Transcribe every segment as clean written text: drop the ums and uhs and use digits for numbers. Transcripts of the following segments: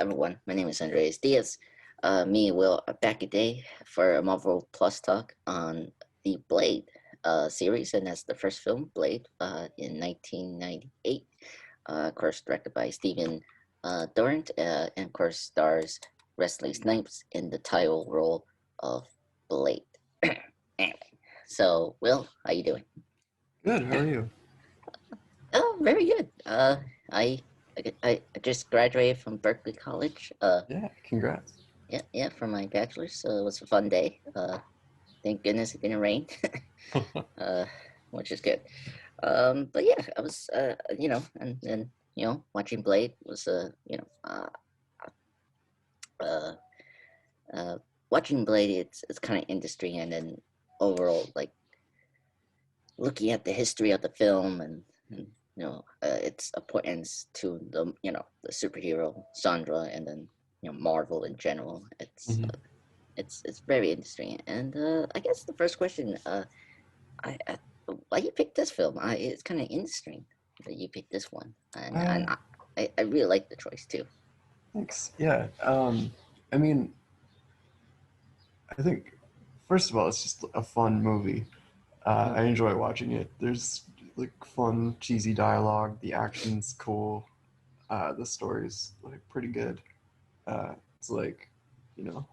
everyone. My name is Andreas Diaz. Me and Will are back today for a Marvel Plus talk on the Blade series, and that's the first film, Blade, in 1998. Of course, directed by Stephen Dorrington, and of course stars Wesley Snipes in the title role of Blade. Anyway, so Will, how you doing? Good. How are you? Oh, very good. I I just graduated from Berkeley College. Yeah. Congrats. Yeah, for my bachelor's. So it was a fun day. Thank goodness it didn't rain, uh, which is good. But yeah, I was, and watching Blade was, uh, uh, watching Blade. It's kind of interesting, and then overall, like looking at the history of the film and its importance to the superhero genre, and then Marvel in general. hmm It's very interesting. And I guess the first question, I why you picked this film? It's kind of interesting that you picked this one, and Uh, I really like the choice too. Thanks. Yeah. I mean, I think first of all, it's just a fun movie. Mm, I enjoy watching it. There's like fun, cheesy dialogue. The action's cool. The story's like pretty good. It's like,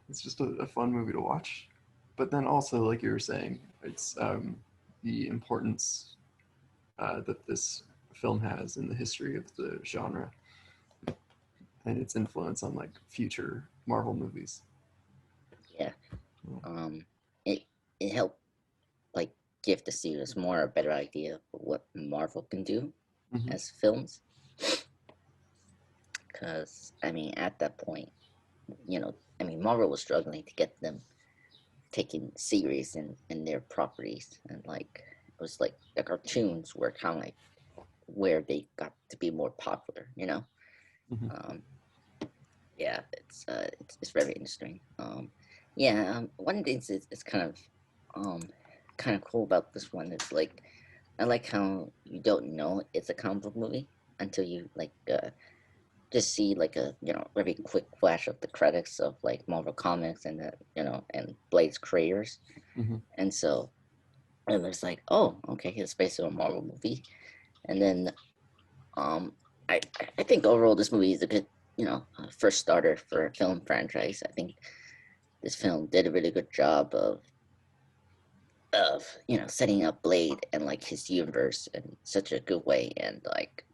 it's just a fun movie to watch. But then also, like you were saying, it's the importance that this film has in the history of the genre and its influence on like future Marvel movies. yeah, um, it it helped like give the series more a better idea of what Marvel can do Mm-hmm. as films. Because I mean, at that point, Marvel was struggling to get them taken serious in their properties, and like it was like the cartoons were kind of like where they got to be more popular. Mm-hmm. Um, yeah, it's very interesting. Yeah, one of the things is kind of cool about this one is like I like how you don't know it's a comic book movie until you like just see like a very quick flash of the credits of like Marvel Comics and the and Blade's creators, Mm-hmm. and so and it's like, oh, okay, it's based on a Marvel movie, and then um I think overall this movie is a good first starter for a film franchise. I think this film did a really good job of setting up Blade and like his universe in such a good way, and like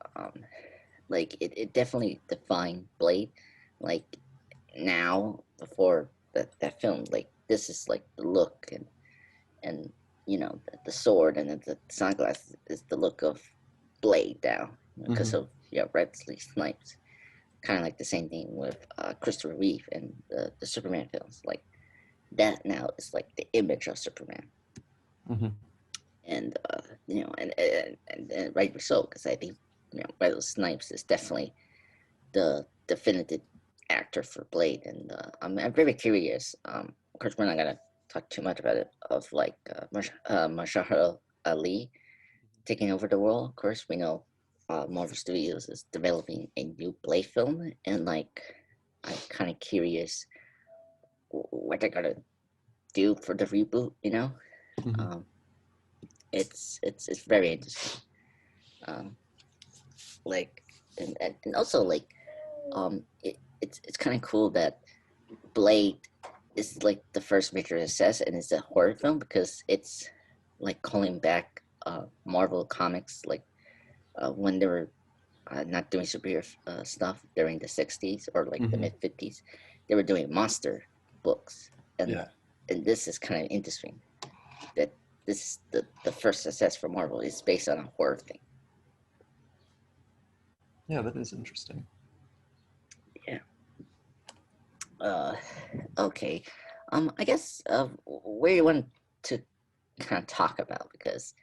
it definitely defined Blade like now before that film. Like this is like the look, and the sword and the sunglasses is the look of Blade now Mm-hmm. because of Wesley Snipes. Kind of like the same thing with Christopher Reeve and the Superman films. Like that now is like the image of Superman, Mm-hmm. and and rightly so, because I think Wesley Snipes is definitely the definitive actor for Blade, and I'm very curious. Of course, we're not gonna talk too much about it. Of like Mahershala Ali taking over the role. Of course, we know Marvel Studios is developing a new Blade film, and like I'm kind of curious what they're gonna do for the reboot. Mm-hmm. Um, it's very interesting. Um, like and also like it's kind of cool that Blade is like the first major success and it's a horror film because it's like calling back Marvel comics like when they were not doing superhero stuff during the 60s or like the Mm-hmm. mid 50s. They were doing monster books, and Yeah. this is kind of interesting that this is the first success for Marvel is based on a horror thing. Yeah, that is interesting. Yeah. Uh, okay. I guess where you want to kind of talk about, because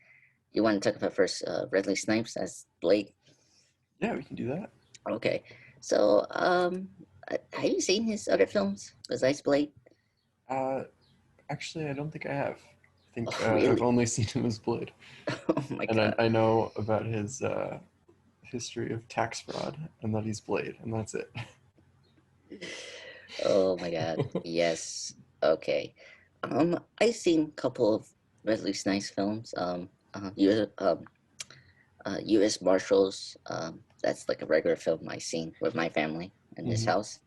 you want to talk about first Wesley Snipes as Blade. Yeah, we can do that. Okay. So have you seen his other films besides Blade? Uh, Actually, I don't think I have. I think Oh, I've really? only seen him as Blade, Oh my and I, god. I know about his history of tax fraud and that he's Blade, and that's it. Oh my God. Yes. Okay. I've seen a couple of Wesley Snipes films. U.S. Marshals. That's like a regular film I seen with my family in this Hmm. house,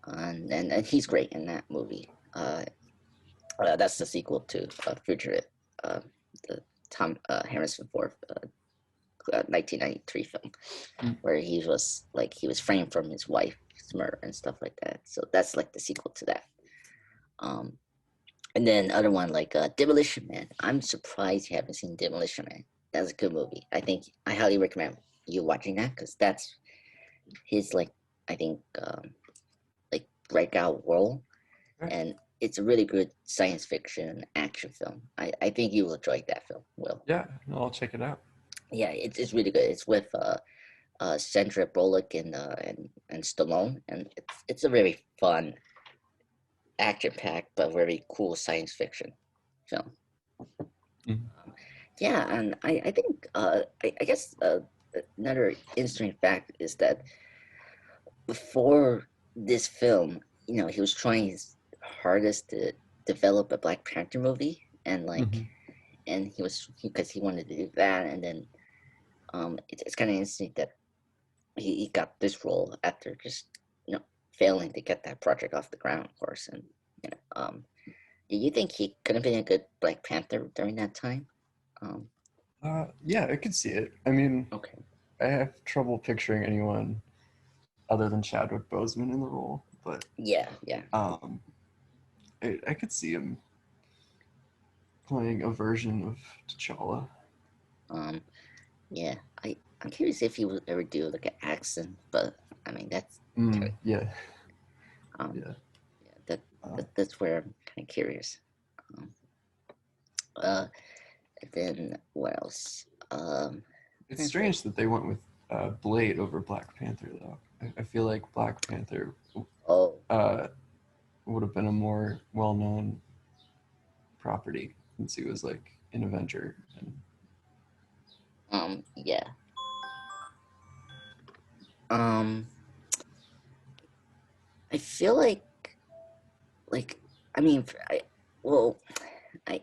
and he's great in that movie. That's the sequel to Fugitive, uh, the Tom Harrison Ford 1993 film, where he was framed from his wife's murder and stuff like that. So that's like the sequel to that. Um, and then other one like Demolition Man. I'm surprised you haven't seen Demolition Man. That's a good movie. I think I highly recommend you watching that because that's his like I think like breakout role, Okay. and it's a really good science fiction action film. I think you will enjoy that film. Will. Yeah, no, I'll check it out. Yeah, it's really good. It's with Sandra Bullock and Stallone, and it's a very fun, action-packed but very cool science fiction film. Mhm. Yeah, and I think I guess another interesting fact is that before this film, he was trying his hardest to develop a Black Panther movie, and Mhm. he was because he wanted to do that, and then it's kind of interesting that he got this role after just failing to get that project off the ground, of course. And you know, do you think he could have been a good Black Panther during that time? Um, Yeah, I could see it. I mean, okay. I have trouble picturing anyone other than Chadwick Boseman in the role, but Yeah, yeah. um, I could see him playing a version of T'Challa. Um, yeah. I'm curious if he would ever do like an accent, but I mean that's ter- Yeah, um, yeah. yeah, Uh, that's where I'm kind of curious. Um, uh, then what else? it's Trying to think. strange that they went with Blade over Black Panther, though. I feel like Black Panther Oh, uh, would have been a more well-known property since he was like an Avenger. And yeah. Um, I feel like I mean, well, I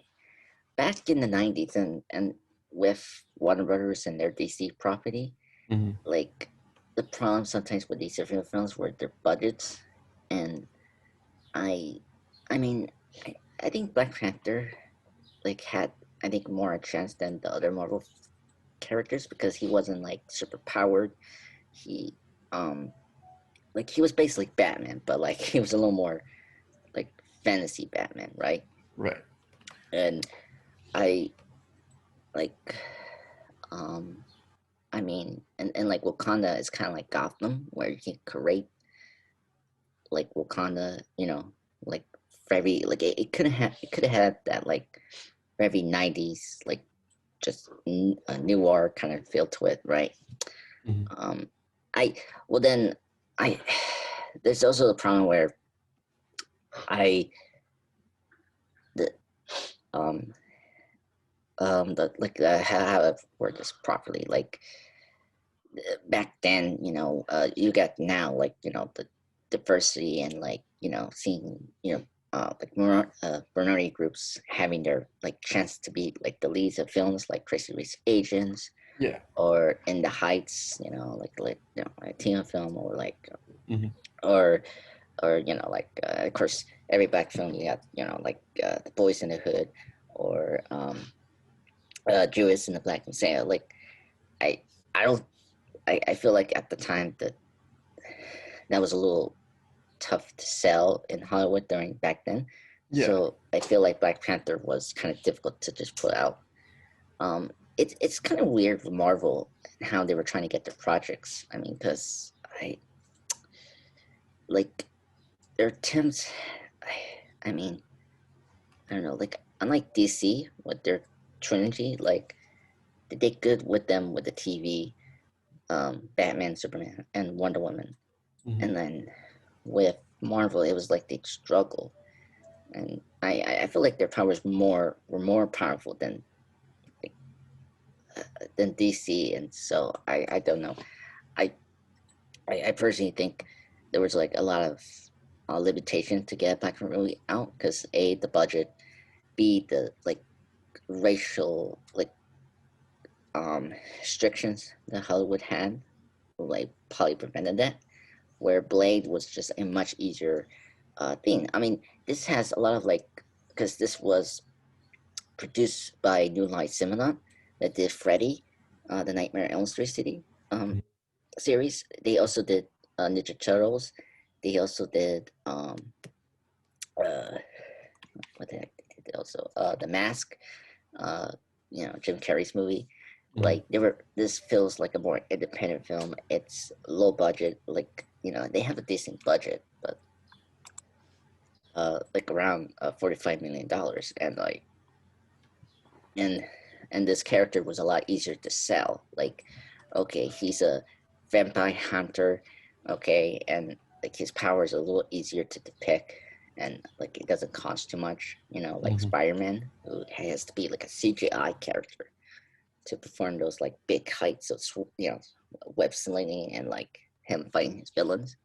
back in the '90s and with Warner Brothers and their DC property, Mhm. like the problem sometimes with these different films were their budgets, and I, I mean, I think Black Panther like had I think more a chance than the other Marvel characters because he wasn't like super powered. He, um, like he was basically Batman, but like he was a little more like fantasy Batman, right? Right. And I like um I mean and like Wakanda is kind of like Gotham where you can create like Wakanda, like very like it could have had that like very 90s like just a noir kind of feel to it, right? Mhm. Um I well then I there's also the problem where I the um how I word this properly like back then, you got now, like, the diversity and like, seeing, minority groups having their like chance to be like the leads of films like Crazy Rich Asians Yeah. or In the Heights, a teen film or Hmm. or of course every black film you got, The Boys in the Hood or Jewish in the Black Messiah. Like I I don't I feel like at the time that was a little tough to sell in Hollywood during back then. Yeah. So I feel like Black Panther was kind of difficult to just put out. It's kind of weird with Marvel and how they were trying to get their projects. I mean, because I like their attempts. I mean, I don't know. Like unlike DC with their trilogy, like they did good with them with the TV, Batman, Superman, and Wonder Woman, Hmm. and then with Marvel, it was like they'd struggle, and I feel like their powers were more powerful like, than DC, and so I don't know. I I personally think there was like a lot of limitation to get a black movie out because A, the budget, B, the like racial like restrictions that Hollywood had like probably prevented that. Where Blade was just a much easier thing. I mean, this has a lot of like because this was produced by New Line Cinema that did Freddy, the Nightmare on Elm Street City series. They also did Ninja Turtles. They also did uh, what the heck? They did also The Mask. Uh, Jim Carrey's movie. Like this feels like a more independent film. It's low budget. Like they have a decent budget, but like around $45 million, and like and this character was a lot easier to sell. Like, okay, he's a vampire hunter, okay, and like his powers are a little easier to depict, and like it doesn't cost too much. Like Spider-Man, who has to be like a CGI character to perform those like big heights of web slinging and like him fighting his villains.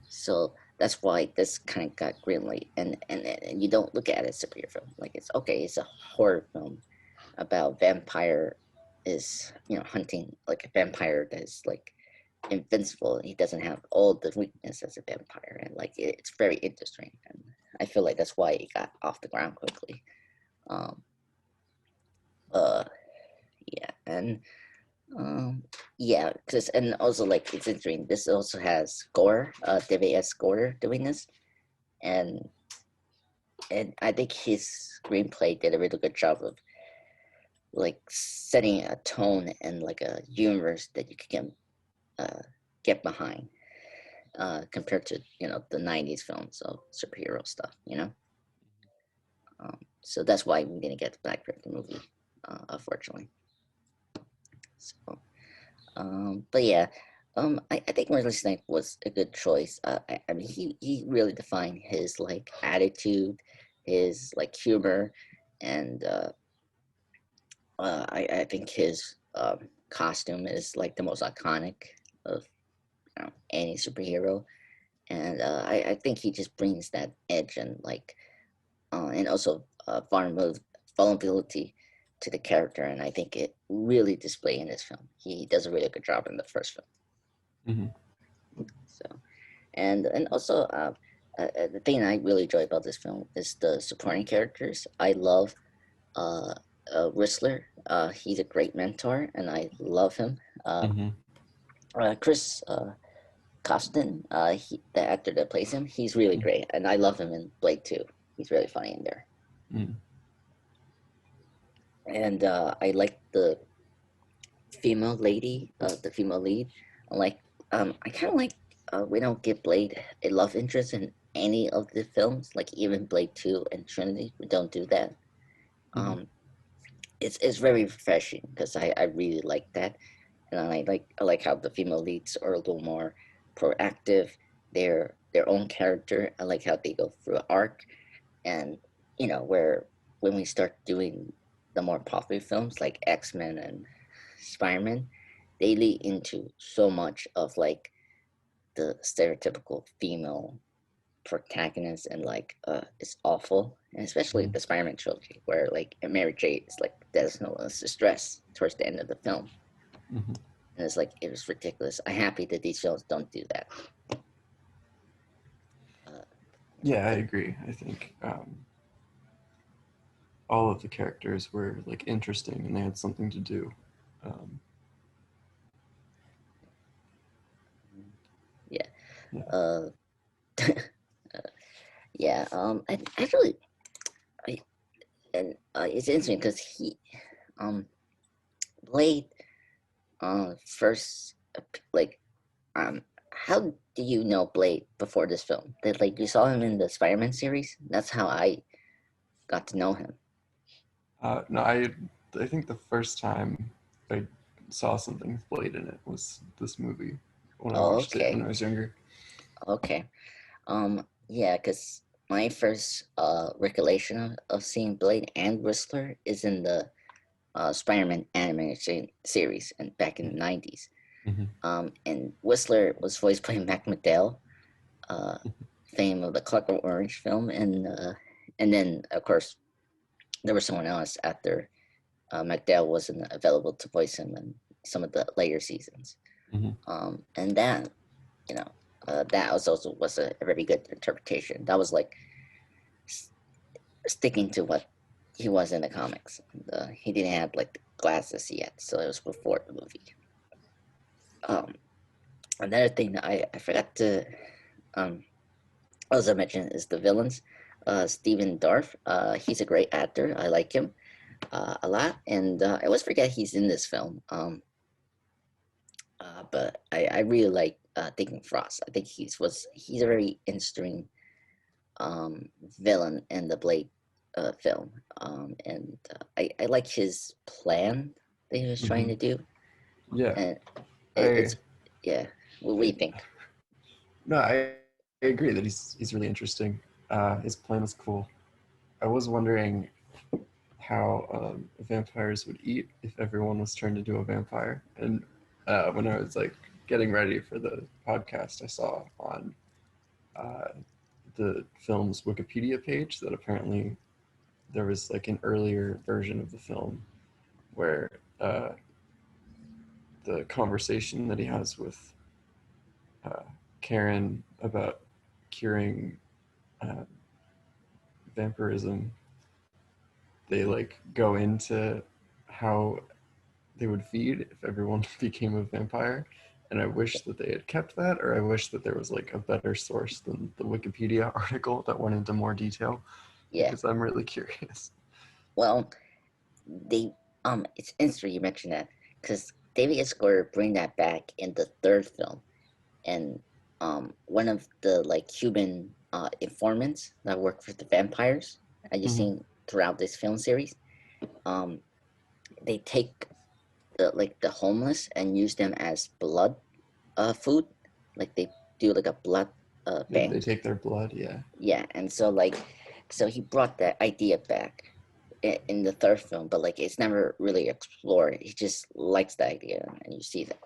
So that's why this kind of got greenlit, and you don't look at it as a superhero film. Like it's okay, it's a horror film about vampire is hunting like a vampire that is like invincible. He doesn't have all the weakness as a vampire, and like it's very interesting, and I feel like that's why it got off the ground quickly. Um, yeah, and yeah, because and also like it's interesting. This also has Goyer, David S. Goyer doing this, and I think his screenplay did a really good job of like setting a tone and like a universe that you can get behind compared to the 90s films of superhero stuff. So that's why we didn't get the Black Panther movie, unfortunately. So but yeah, I think Wesley Snipes was a good choice. I mean, he really defined his like attitude, his like humor, and I think his costume is like the most iconic of any superhero, and I think he just brings that edge and like and also vulnerability to the character, and I think it really displayed in this film. He does a really good job in the first film. So, and also the thing I really enjoy about this film is the supporting characters. I love Whistler. He's a great mentor, and I love him. Kris Costin, the actor that plays him, he's really great, and I love him in Blade too. He's really funny in there. And I like the female lady, the female lead. I kind of like we don't give Blade a love interest in any of the films, like even Blade 2 and Trinity. We don't do that. It's very refreshing because I really like that, and I like how the female leads are a little more proactive. They're their own character. I like how they go through an arc, and where when we start doing the more popular films like X-Men and Spider-Man, they lead into so much of like the stereotypical female protagonist, and like it's awful, and especially the Spider-Man trilogy where like Mary Jane is like there's no distress towards the end of the film, and it's like it was ridiculous. I'm happy that these films don't do that. Yeah, I agree. I think all of the characters were like interesting and they had something to do. Yeah. Yeah. Yeah. And actually, it's interesting because Blade, first, like, how do you know Blade before this film? That like you saw him in the Spider-Man series? That's how I got to know him. No, I think the first time I saw something with Blade in it was this movie when I Oh, watched it when okay. I was younger. Okay. Yeah, because my first recollection of seeing Blade and Whistler is in the Spider-Man animated series and back in the 90s. And Whistler was voiced by Mac McDowell, fame of the Clockwork Orange film, and then of course there was someone else after McDowell wasn't available to voice him in some of the later seasons. And that, you know, that also was a very good interpretation. That was like sticking to what he was in the comics. He didn't have like the glasses yet, so it was before the movie. Another thing that I forgot to also mention is the villains. Stephen Dorff, he's a great actor. I like him a lot, and I always forget he's in this film. But I really like Deacon Frost. I think he's a very interesting villain in the Blade film, and I like his plan that he was trying to do. Yeah, And it's yeah. What do you think? No, I agree that he's really interesting. His plan is cool. I was wondering how vampires would eat if everyone was turned into a vampire. And when I was like getting ready for the podcast, I saw on the film's Wikipedia page that apparently there was like an earlier version of the film where the conversation that he has with Karen about curing vampirism, they like go into how they would feed if everyone became a vampire. And I wish that they had kept that, or I wish that there was like a better source than the Wikipedia article that went into more detail. Yeah. Because I'm really curious. Well, it's interesting you mentioned that because David S. Goyer bring that back in the third film, and one of the like Cuban informants that work for the vampires that you've seen throughout this film series, they take the homeless and use them as blood food, like they do like a blood bank. They take their blood, yeah. Yeah, and so he brought that idea back in the third film, but like it's never really explored. He just likes the idea, and you see that.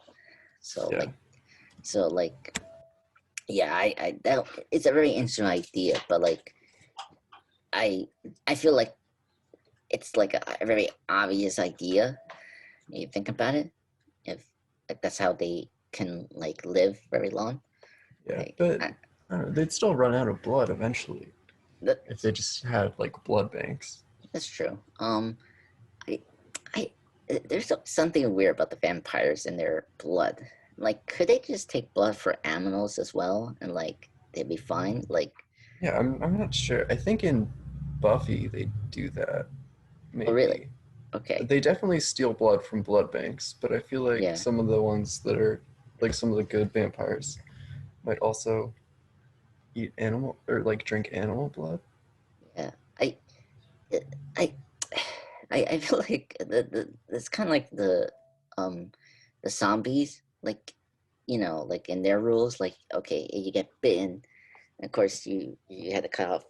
So yeah, I that it's a very interesting idea, but like I feel like it's like a very obvious idea. When you think about it, if like that's how they can like live very long. Yeah, like, but I don't know, they'd still run out of blood eventually if they just had like blood banks. That's true. I there's something weird about the vampires and their blood. Like, could they just take blood for animals as well, and like they'd be fine? Like, Yeah, I'm not sure. I think in Buffy they do that. oh really? Maybe. Okay. They definitely steal blood from blood banks, but I feel like Yeah. some of the ones that are like some of the good vampires might also eat animal or like drink animal blood. Yeah. I I feel like it's kind of like the zombies, like like in their rules, like okay, you get bitten, and of course you had to cut off,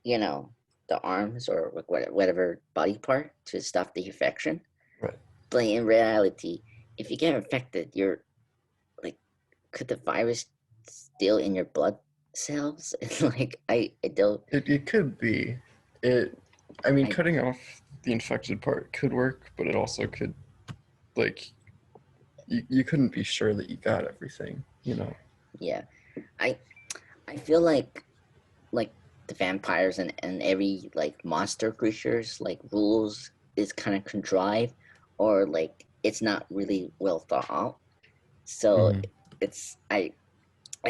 the arms or whatever body part to stop the infection. Right. But in reality, if you get infected, you're like, could the virus still in your blood cells? It's like I don't. It could be. I mean, I, cutting off the infected part could work, but it also could, like, you couldn't be sure that you got everything, you know? yeah, I I feel like the vampires and every like monster creatures like rules is kind of contrived, or like it's not really well thought out. So it's I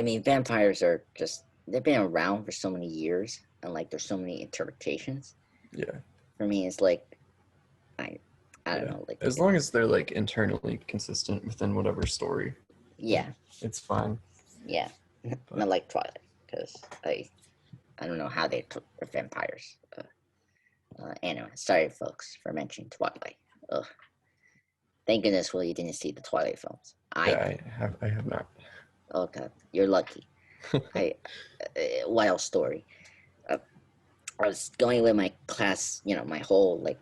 mean vampires are just, they've been around for so many years, and like there's so many interpretations. Yeah. For me it's like I don't know, like As long as they're like internally consistent within whatever story, yeah, it's fine. yeah. Not like Twilight, because I don't know how they took the vampires. Anyway, sorry folks for mentioning Twilight. Ugh. Thank goodness, well, you didn't see the Twilight films. Yeah, I have not. Oh god, you're lucky. Wild story. I was going with my class, my whole like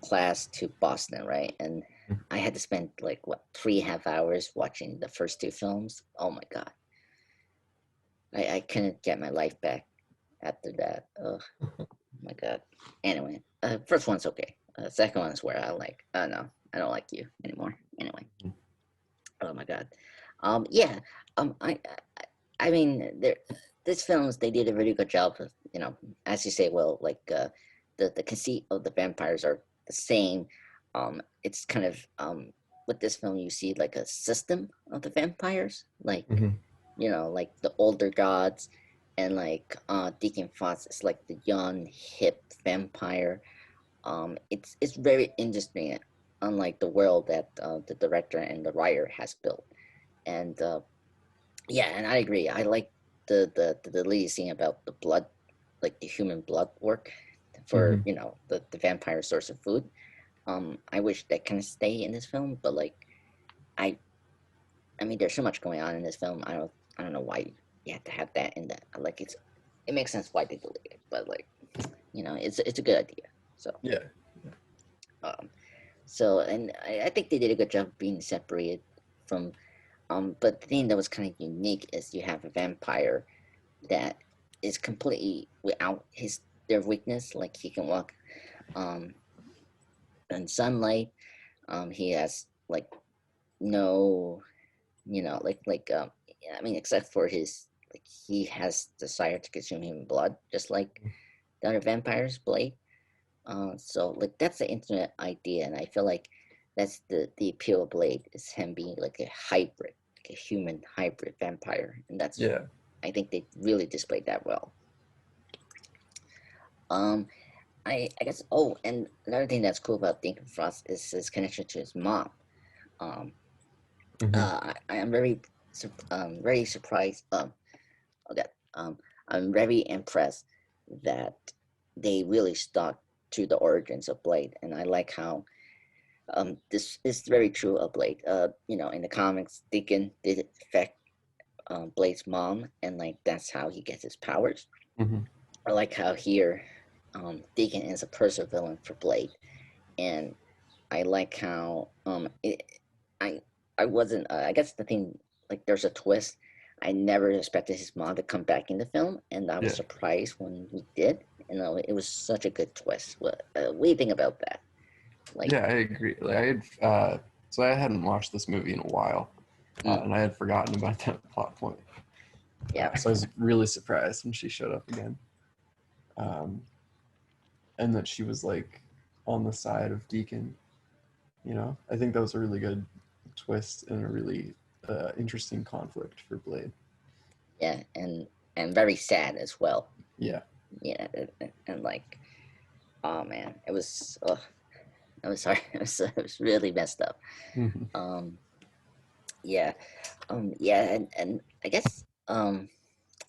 class to Boston, right? And I had to spend like 3.5 hours watching the first two films. Oh my god, I couldn't get my life back after that. Oh my god. Anyway, first one's okay. Second one is where I like. No, I don't like you anymore. Anyway. Oh my god. Yeah. I mean, this films they did a really good job of, as you say, well, like the conceit of the vampires are the same. It's kind of with this film you see like a system of the vampires, like Mhm. like the older gods, and like Deacon Frost is like the young hip vampire. It's very interesting, unlike the world that the director and the writer has built, and yeah, and I agree. I like the lead scene about the blood, like the human blood work for Mhm. the vampire source of food. I wish that kind of stay in this film, but like I I mean, there's so much going on in this film. I don't know why you have to have that in that. Like it makes sense why they delete it, but like it's a good idea. So Yeah. um and I think they did a good job being separated from but the thing that was kind of unique is you have a vampire that is completely without their weakness. Like he can walk um in sunlight. He has like no, I mean, except for his like he has desire to consume human blood, just like the other vampires, Blade. So like that's the internet idea, and I feel like that's the appeal of Blade is him being like a hybrid, like a human hybrid vampire, and that's Yeah. I think they really displayed that well. Um, I guess. Oh, and another thing that's cool about Deacon Frost is his connection to his mom. Um, Mhm. I am very surprised. Okay, I'm very impressed that they really stuck to the origins of Blade, and I like how this is very true of Blade. In the comics, Deacon did affect Blade's mom, and like that's how he gets his powers. Mhm. I like how here Deacon is a persevillain for Blade, and I like how I I wasn't I guess the thing like there's a twist. I never expected his mom to come back in the film, and I was Yeah. surprised when he did. It was such a good twist. What do you think about that? Like, Yeah, I agree. Like I had, so I hadn't watched this movie in a while, mm, and I had forgotten about that plot point. yeah, So I was really surprised when she showed up again, um, and that she was like on the side of Deacon. I think that was a really good twist and a really interesting conflict for Blade. yeah, and very sad as well. Yeah. Yeah, and like, oh man, it was sorry, it was really messed up. Mhm. Um, yeah, yeah, and I guess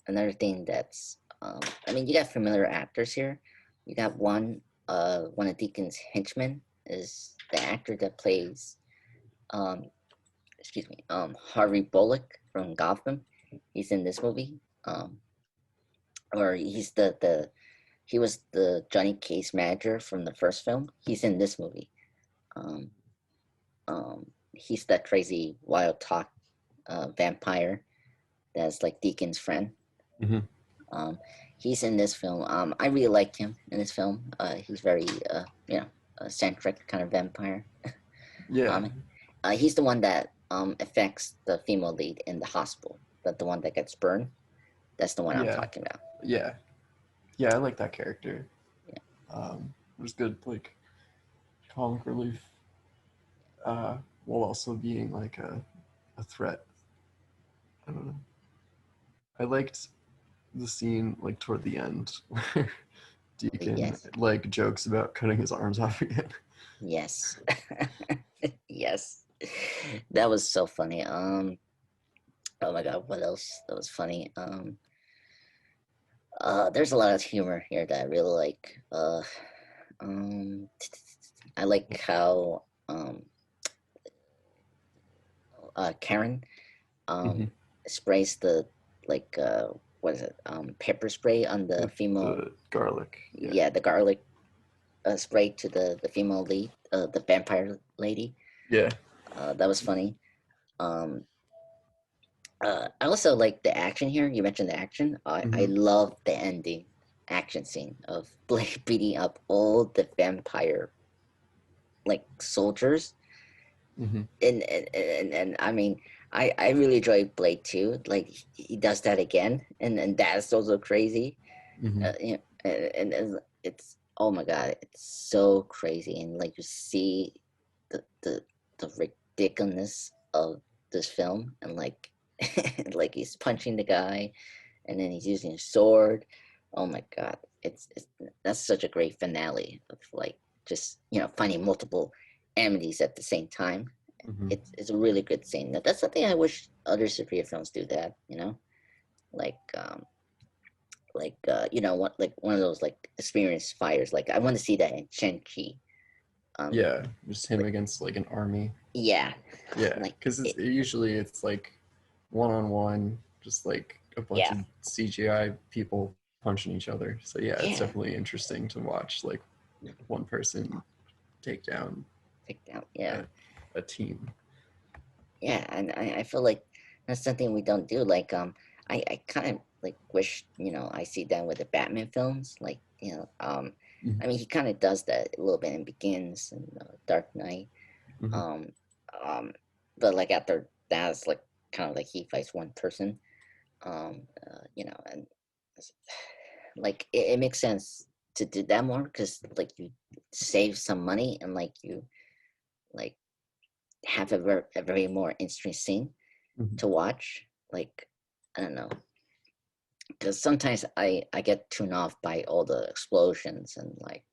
another thing that's I mean you got familiar actors here. You got one of Deacon's henchmen is the actor that plays um excuse me Harvey Bullock from Gotham. He's in this movie. Or he's the he was the Johnny Case manager from the first film. He's in this movie. Um he's that crazy wild talk vampire that's like Deacon's friend. Mhm. Um, he's in this film. I really like him in this film. He's very, eccentric kind of vampire. Yeah. Um, he's the one that affects the female lead in the hospital. The one that gets burned. That's the one I'm Yeah. talking about. Yeah. Yeah. I like that character. Yeah, It was good, like comic relief, while also being like a threat. I don't know. I liked the scene like toward the end where Deacon yes, like jokes about cutting his arms off again. yes, yes. That was so funny. Oh my god, what else? That was funny. There's a lot of humor here that I really like. Um, I like how Karen Hmm. sprays the like what is it pepper spray on the With female. the garlic. Yeah. Yeah, the garlic spray to the female lead, the vampire lady. Yeah. That was funny. Um, I also like the action here. You mentioned the action. I Hmm. love the ending. action scene of Blade beating up all the vampire like soldiers, Mm-hmm. and I mean, I really enjoy Blade too. Like he does that again, and that's also crazy. Mm-hmm. You know, and it's, oh my god, it's so crazy, and like you see the ridiculousness of this film, and like like he's punching the guy, and then he's using a sword. Oh my god, it's that's such a great finale of like just finding multiple amities at the same time. Mm-hmm. It's a really good scene. That's something I wish other superhero films do that. Like what, like one of those like experienced fighters. Like I want to see that in Shang-Chi. Um, Yeah, just him against like an army. yeah, Yeah, like because it, usually it's like one on one, just like a bunch yeah, of CGI people punching each other. So yeah, it's yeah, definitely interesting to watch like one person take down take down, yeah, a, a team. yeah, and I feel like that's something we don't do. Like I kind of like wish I see that with the Batman films. Like Mm-hmm. I mean he kind of does that a little bit in Begins and Dark Knight. Mm-hmm. Um, um, but like after that, it's like kind of like he fights one person. And like it makes sense to do that more because like you save some money and like you like have a very more interesting scene Mm-hmm. to watch. Like I don't know, because sometimes I get tuned off by all the explosions and like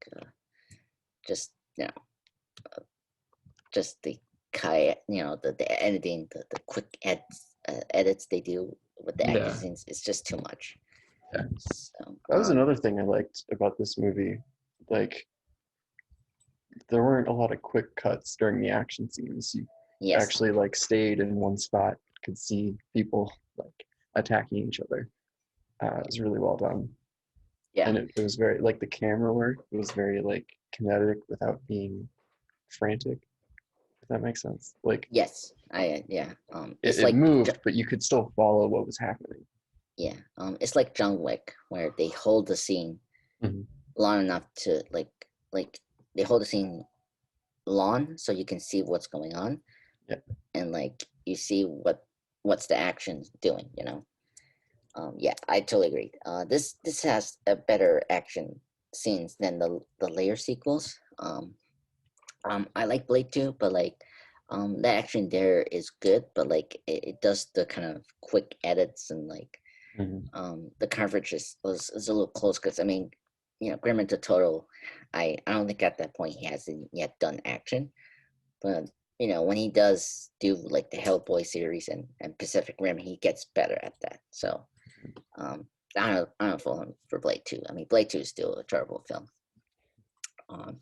just just the the editing, the quick edits they do with the action Yeah, scenes. It's just too much. yeah. So That was another thing I liked about this movie. Like, there weren't a lot of quick cuts during the action scenes. You yes, actually like stayed in one spot, could see people like attacking each other. It was really well done, yeah, and it was very like the camera work was very like kinetic without being frantic. If that makes sense. Like yes, yeah. it, It's it like moved, but you could still follow what was happening. yeah, it's like John Wick where they hold the scene Hmm. long enough to like they hold the scene long so you can see what's going on, Yeah. and like you see what's the action doing. Yeah, I totally agree. This has a better action scenes than the layer sequels. I like Blade 2, but like the action there is good, but like it does the kind of quick edits, and like Hmm. the coverage is a little close because I mean, Grim into Total, I don't think at that point he hasn't yet done action, but when he does do like the Hellboy series and Pacific Rim, he gets better at that. So um, I don't follow him for Blade 2. I mean, Blade 2 is still a terrible film. Um,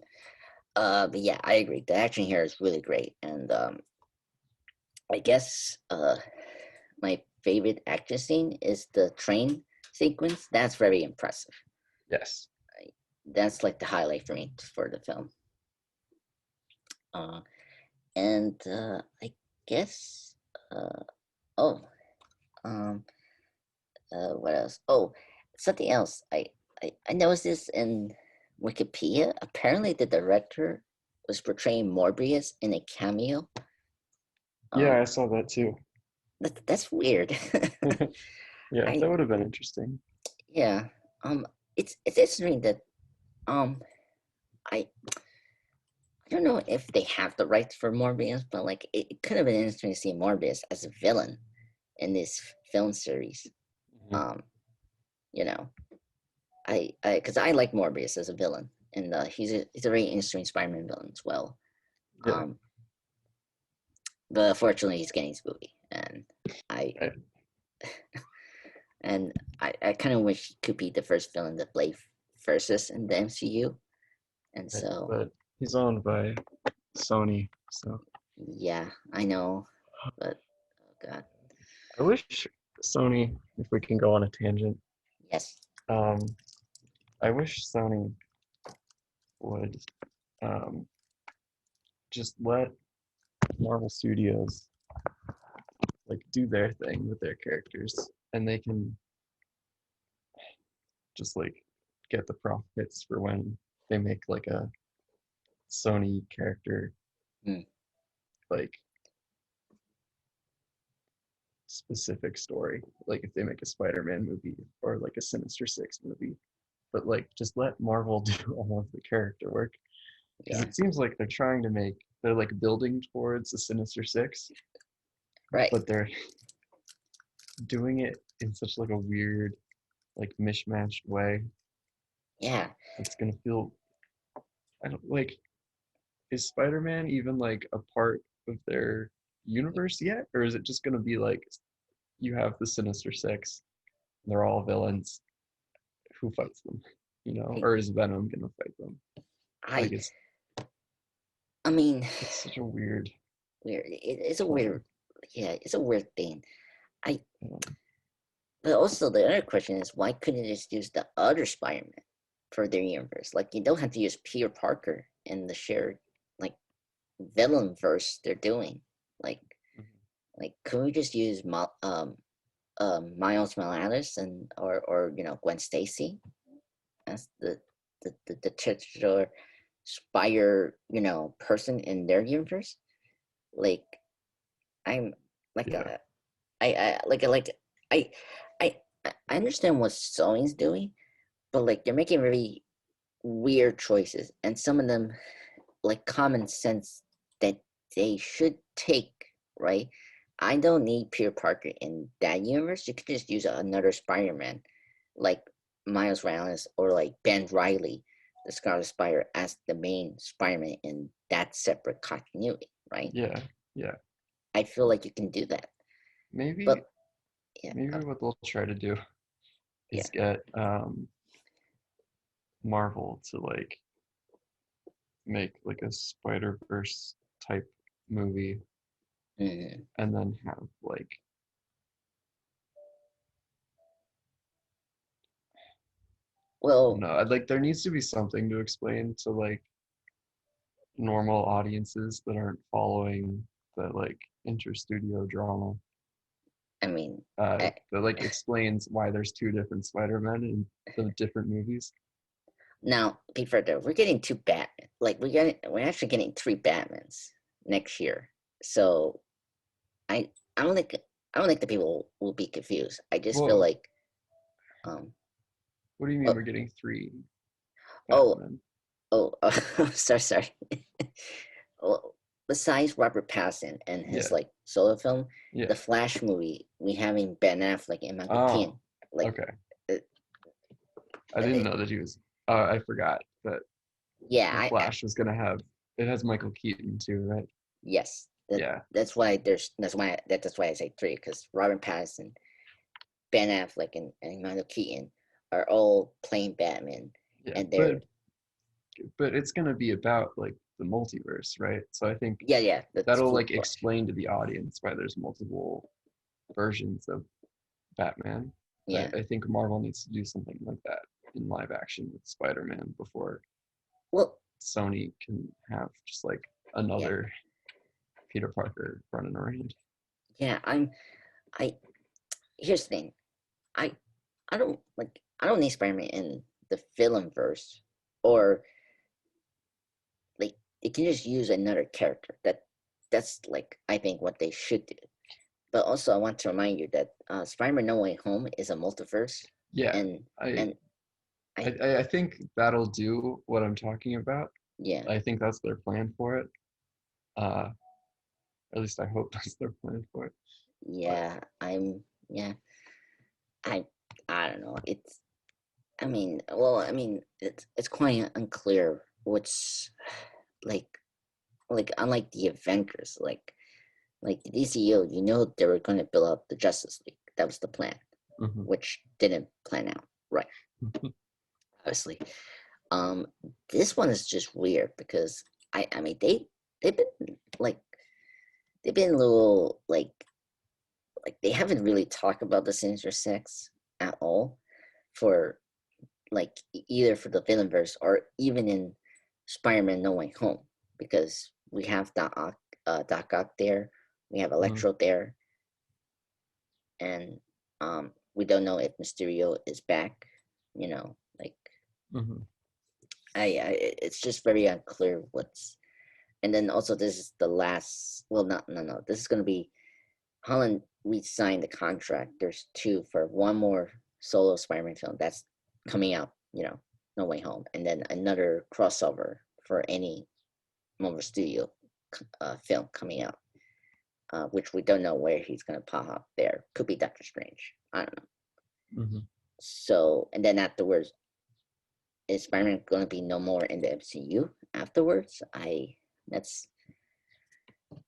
but yeah, I agree. The action here is really great, and I guess my favorite action scene is the train sequence. That's very impressive. Yes. That's like the highlight for me for the film. Uh, and I guess oh um what else? Oh, something else. I noticed this in Wikipedia. Apparently, the director was portraying Morbius in a cameo. Yeah, I Um, saw that too. that's weird. Yeah, I that would have been interesting. Yeah. It's interesting that um I I don't know if they have the rights for Morbius, but like it could have been interesting to see Morbius as a villain in this film series. Mhm. Um, you know, I because I like Morbius as a villain, and he's a very interesting Spider-Man villain as well. Yeah. Um, but unfortunately, he's getting his movie, and I Right. and I kind of wish he could be the first villain that Blade versus in the MCU, and Right. so But he's owned by Sony, so yeah, I know, but oh god, I wish Sony, if we can go on a tangent, yes, um, I wish Sony would um, just let Marvel Studios like do their thing with their characters, and they can just like get the profits for when they make like a Sony character Mm. like specific story. Like if they make a Spider-Man movie or like a Sinister Six movie, but like just let Marvel do all of the character work because Yeah. it seems like they're like building towards the Sinister Six, Right. but they're doing it in such like a weird, like mishmashed way. Yeah. It's gonna feel I don't like is Spider-Man even like a part of their universe yet, or is it just gonna be like you have the Sinister Six, they're all villains, who fights them, I. or is Venom gonna fight them? Like I. I mean, it's such a weird weird. It's a plan. weird. Yeah, it's a weird thing. I. Um, But also, the other question is, why couldn't they just use the other Spider-Man for their universe? Like, you don't have to use Peter Parker in the shared, like, villain verse they're doing. Like, could we just use Miles Morales and or Gwen Stacy as the titular Spire person in their universe? Like, I'm like yeah, a I I I understand what Sony's doing, but like they're making very weird choices, and some of them like common sense that they should take, right? I don't need Peter Parker in that universe. You could just use another Spider-Man, like Miles Morales or like Ben Riley, the Scarlet Spider, as the main Spider-Man in that separate continuity, right? yeah, yeah. I feel like you can do that, Maybe but yeah, maybe what they'll try to do yeah. is get Marvel to like make like a Spider Verse type movie, Mm. and then have like I don't Well, know. I'd like there needs to be something to explain to like normal audiences that aren't following the like interstudio drama. I mean, I, That like explains why there's two different Spider-Men in the different movies. now be fair though, we're getting two Batman. Like we're actually getting three Batmans next year. So I I don't think I don't think the people will be confused. I just feel Whoa, like um what do you mean oh we're getting three oh Batman? sorry. Well, besides Robert Pattinson and his Yeah, like solo film, yeah. the Flash movie, we having Ben Affleck and Michael Oh, Keaton. Like, okay. it, I didn't it, know that he was. I forgot that yeah, the Flash was gonna have. It has Michael Keaton too, right? yes, Yeah, that's why I say three, because Robert Pattinson, Ben Affleck, and Michael Keaton are all playing Batman, yeah. and they're But it's gonna be about like the multiverse, right? So I think yeah, that's that'll full like flesh. explain to the audience why there's multiple versions of Batman. Yeah, I think Marvel needs to do something like that in live action with Spider-Man before well, Sony can have just like yeah, another Peter Parker running around. yeah. I Here's the thing. I I don't need Spider-Man in the film verse, or like they can just use another character. That's like I think what they should do. But also, I want to remind you that Spider-Man No Way Home is a multiverse, Yeah, and I, and I I think that'll do what I'm talking about. yeah, I think that's their plan for it. Uh, at least I hope that's their plan for it. But yeah, yeah, I I don't know. It's quite unclear what's like unlike the Avengers, like the DCU, they were going to build up the Justice League. That was the plan, mhm. which didn't plan out right, obviously. Um, this one is just weird because I mean they've been like they've been a little like they haven't really talked about the Sinister Six at all for like either for the Villainverse or even in Spider-Man No Way Home, because we have Doc Ock there, we have Mhm. Electro there, and we don't know if Mysterio is back. Like Mm-hmm. It's just very unclear what's. And then also, this is the last. Well, no. This is going to be Holland. We signed the contract. There's two for one more solo Spider-Man film that's coming out. No Way Home, and then another crossover for any Marvel Studio film coming out, which we don't know where he's going to pop up there. Could be Doctor Strange. I don't know. Mm-hmm. So, and then afterwards, is Spider-Man going to be no more in the MCU afterwards? That's,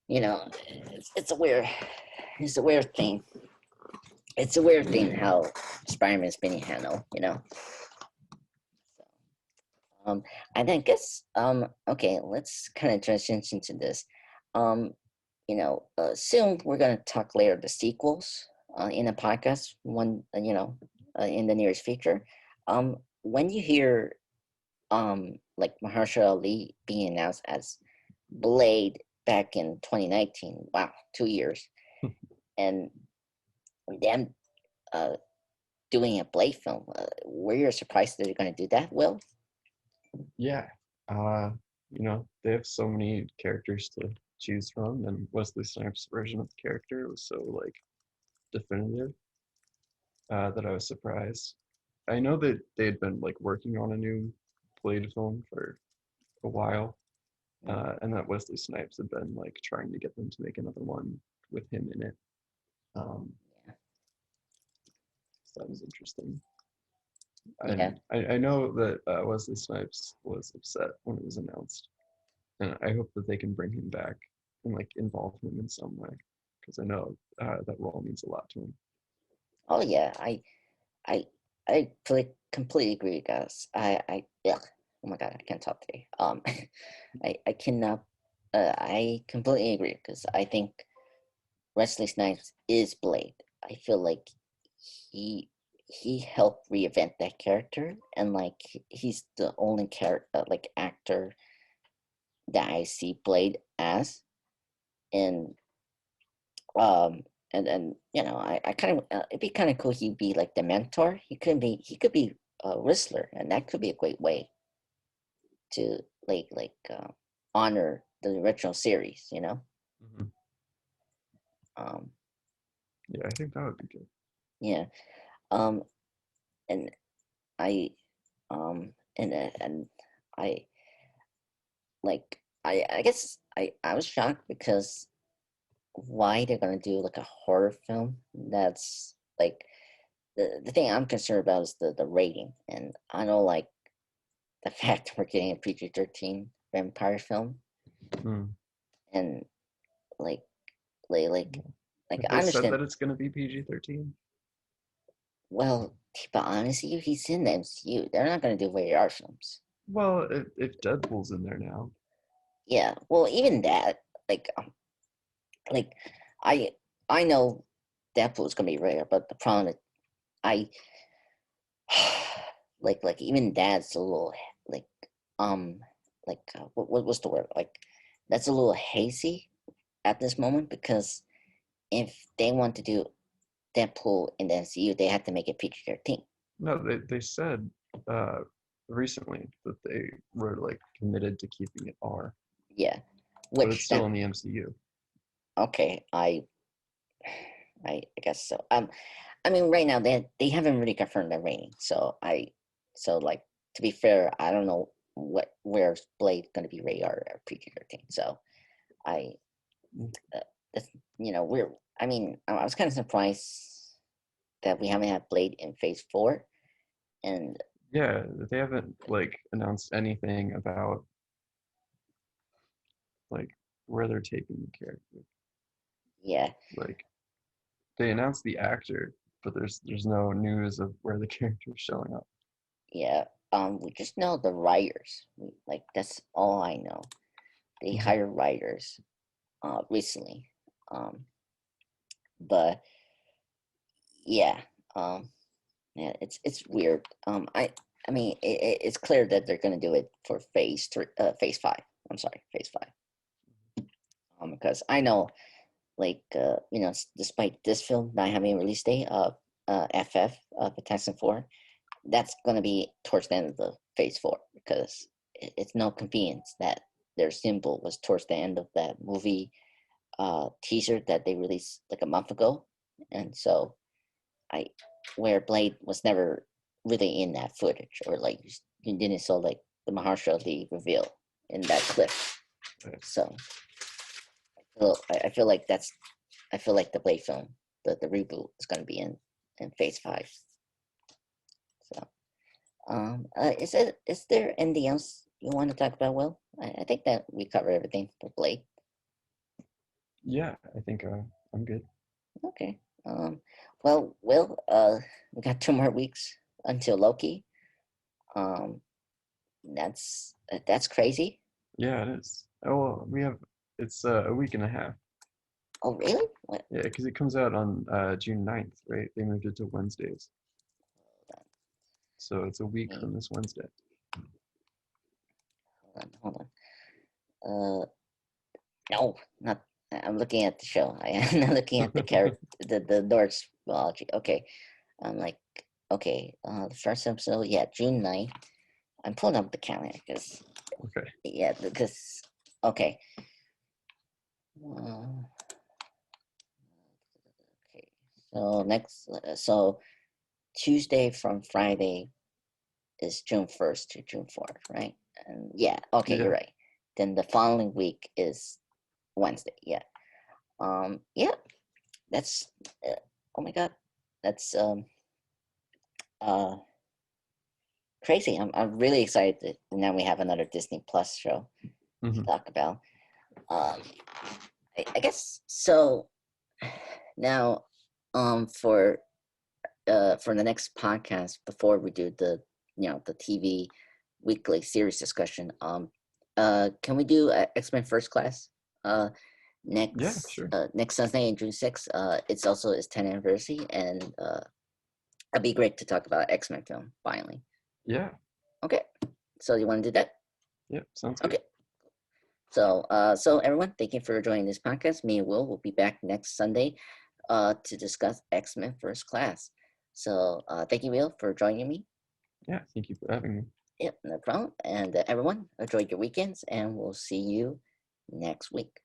it's a weird thing. It's a weird thing how Spider-Man's being handled. So, and I guess, okay, let's kind of transition to this. Soon we're going to talk later the sequels in a podcast, in the nearest future. When you hear like Mahershala Ali being announced as Blade back in 2019, wow, 2 years, and them doing a Blade film, were you surprised that they're going to do that, Will? Yeah. They have so many characters to choose from, and Wesley Snipes' version of the character was so like definitive that I was surprised. I know that they had been like working on a new Blade film for a while, and that Wesley Snipes had been like trying to get them to make another one with him in it. Um, so that was interesting. Yeah. And I know that Wesley Snipes was upset when it was announced, and I hope that they can bring him back and like involve him in some way, because I know that role means a lot to him. Oh yeah, I completely agree, guys. Yeah. Oh my God, I can't talk today. I cannot. I completely agree because I think Wesley Snipes is Blade. I feel like he he helped reinvent that character, and like he's the only character like actor that I see Blade as, and um and I kind of it'd be kind of cool he'd be like the mentor. He could be a Whistler, and that could be a great way to honor the original series. Mm-hmm. um Yeah, I think that would be good. yeah um and I and I like I guess I was shocked because why they're gonna do like a horror film that's like the thing I'm concerned about is the rating, and I don't like the fact we're getting a PG-13 vampire film, Mm. and like like like like Have I they said understand. that it's going to be PG-13? Well, to be honest with you, he's in the MCU. They're not gonna do rated R films. Well, if Deadpool's in there now. Yeah, well, even that, like like I I know Deadpool is gonna be rare, but the problem is I like even that's a little like um what's the word, like that's a little hazy at this moment, because if they want to do Deadpool in the MCU, they have to make it PG-13. No, they said uh, recently that they were like committed to keeping it R, Yeah, but it's which still that in the MCU. okay, I guess so. I mean, right now they haven't really confirmed their rating, so like to be fair, I don't know where's Blade going to be rated R or PG-13. So I uh, that's, we're. I mean, I was kind of surprised that we haven't had Blade in Phase 4, and Yeah, they haven't like announced anything about like where they're taking the character. yeah, Like they announced the actor, but there's no news of where the character is showing up. yeah. We just know the writers. Like that's all I know. They Mhm. hire writers recently, but yeah, um, yeah, it's weird. I mean, it's clear that they're gonna do it for Phase 5. I'm sorry, Phase 5. Because I know, like, despite this film not having a release date of FF, Fantastic Four, that's gonna be towards the end of the Phase 4 because it's no convenience that their symbol was towards the end of that movie teaser that they released like a month ago, and so where Blade was never really in that footage, or like you didn't saw like the Mahershala Ali reveal in that clip. So I feel like the Blade film, the reboot, is going to be in Phase 5. So, is there anything else you want to talk about, Will? I think that we covered everything for Blade. Yeah, I think I'm good. Okay. Well, Will, we got 2 more weeks until Loki. That's crazy. Yeah, it is. Oh, well, it's a week and a half. Oh, really? What? Yeah, because it comes out on June 9th, right? They moved it to Wednesdays. So it's a week from this Wednesday. Hold on. No, not. I'm looking at the show. I am not looking at the character, the Norse mythology. Okay, I'm like, okay. The first episode, yeah, June 9th. I'm pulling up the calendar because, Okay. yeah, because, okay. Okay. So Tuesday from Friday is June 1st to June 4th, right? And yeah, okay, Yeah. you're right. Then the following week is Wednesday. Yeah. Yeah. That's oh my god. That's uh crazy. I'm really excited that now we have another Disney Plus show to talk about. Um I guess so. Now for the next podcast, before we do the the TV weekly series discussion, can we do X-Men First Class next Sunday, June 6th? It's also its 10th anniversary, and it'd be great to talk about X-Men film finally. Yeah. Okay, so you want to do that? Yep, sounds good. Okay. So everyone, thank you for joining this podcast. Me and Will be back next Sunday to discuss X-Men First Class. So thank you, Will, for joining me. Yeah, thank you for having me. Yep, no problem. And everyone, enjoy your weekends, and we'll see you next week.